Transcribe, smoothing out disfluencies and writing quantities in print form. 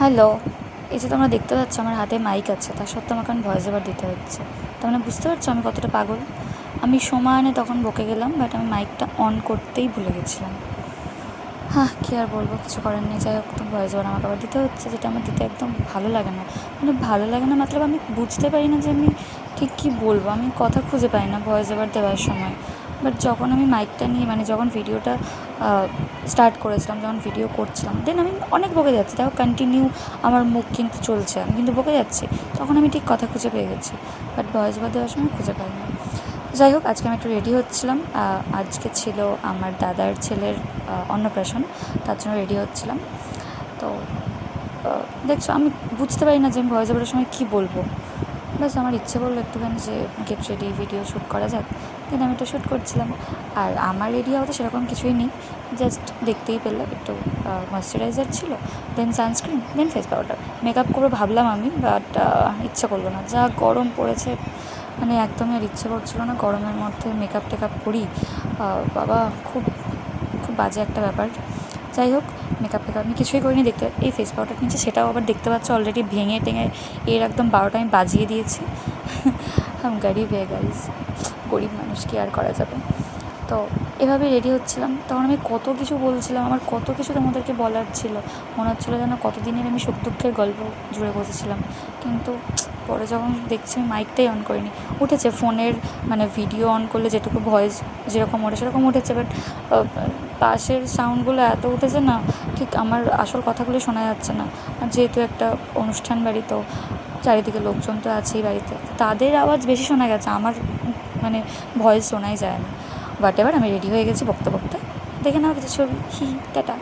Hello, এই যে তোমরা দেখতে পাচ্ছ আমার হাতে মাইক আছে, তা সত্ত্বেও আমাকে এখন ভয়েস ওভার দিতে হচ্ছে। তার মানে বুঝতে পারছো আমি কতটা পাগল। আমি সমানে তখন বকে গেলাম, বাট আমি মাইকটা অন করতেই ভুলে গেছিলাম। হ্যাঁ, কী আর বলবো, কিছু করার নেই। যাই হোক, তো ভয়েস ওভার আমাকে আবার দিতে হচ্ছে, যেটা আমার দিতে একদম ভালো লাগে না। মানে ভালো লাগে না মতলব আমি বুঝতে পারি না যে আমি ঠিক কী বলবো। আমি কথা খুঁজে পাই না ভয়েস ওভার দেওয়ার সময়। বাট যখন আমি মাইকটা নিয়ে যখন ভিডিওটা স্টার্ট করেছিলাম, যখন ভিডিও করছিলাম, দেন আমি অনেক বকে যাচ্ছি। দেখো কন্টিনিউ আমার মুখ কিন্তু চলছে, আমি কিন্তু বকে যাচ্ছি। তখন আমি ঠিক কথা খুঁজে পেয়ে গেছি, বাট ভয়েস ওভার দেওয়ার সময় খুঁজে পাই না। যাই হোক, আজকে আমি একটু রেডি হচ্ছিলাম। আজকে ছিল আমার দাদার ছেলের অন্নপ্রাশন, তার জন্য রেডি হচ্ছিলাম। তো দেখছো আমি বুঝতে পারি না যে আমি ভয়েস ওভারের সময় কী বলবো। ব্যাস আমার ইচ্ছে করলো একটুখানি যে গেট রেডি, ভিডিও শ্যুট করা যাক। দেন আমি এটা শ্যুট করছিলাম। আর আমার রেডি হওয়াতে সেরকম কিছুই নেই, জাস্ট দেখতেই পেলে একটু ময়েশ্চারাইজার ছিল, দেন সানস্ক্রিন, দেন ফেস পাউডার। মেকআপ করে ভাবলাম আমি, বাট ইচ্ছে করলো না, যা গরম পড়েছে। একদমই আর ইচ্ছে করছিলো না গরমের মধ্যে মেকআপ টেকআপ করি। বাবা, খুব খুব বাজে একটা ব্যাপার। যাই হোক, মেকআপ টেকআপ আমি কিছুই করিনি। দেখতে এই ফেস পাউডার নিচে, সেটাও আবার দেখতে পাচ্ছ অলরেডি ভেঙে টেঙে এর একদম 12টা আমি বাজিয়ে দিয়েছি। হাম গরিব হয়ে গাইস, গরিব মানুষ, কি আর করা যাবে। তো এভাবে রেডি হচ্ছিলাম, তখন আমি কত কিছু বলছিলাম, আমার কত কিছু তোমাদেরকে বলার ছিল। মনে হচ্ছিলো যেন কতদিনের আমি সুখ দুঃখের গল্প জুড়ে বসেছিলাম। কিন্তু পরে যখন দেখছি আমি মাইকটাই অন করিনি, উঠেছে ফোনের ভিডিও অন করলে যেটুকু ভয়েস যেরকম ওঠে সেরকম উঠেছে, বাট পাশের সাউন্ডগুলো এত উঠেছে না, ঠিক আমার আসল কথাগুলো শোনা যাচ্ছে না। আর যেহেতু একটা অনুষ্ঠান বাড়ি, তো চারিদিকে লোকজন তো আছেই বাড়িতে, তাদের আওয়াজ বেশি শোনা গেছে, আমার ভয়েস শোনাই যায় না। বাট এবার আমি রেডি হয়ে গেছি বকতে বকতে। দেখে নাও কিছু ছবি। টাটা।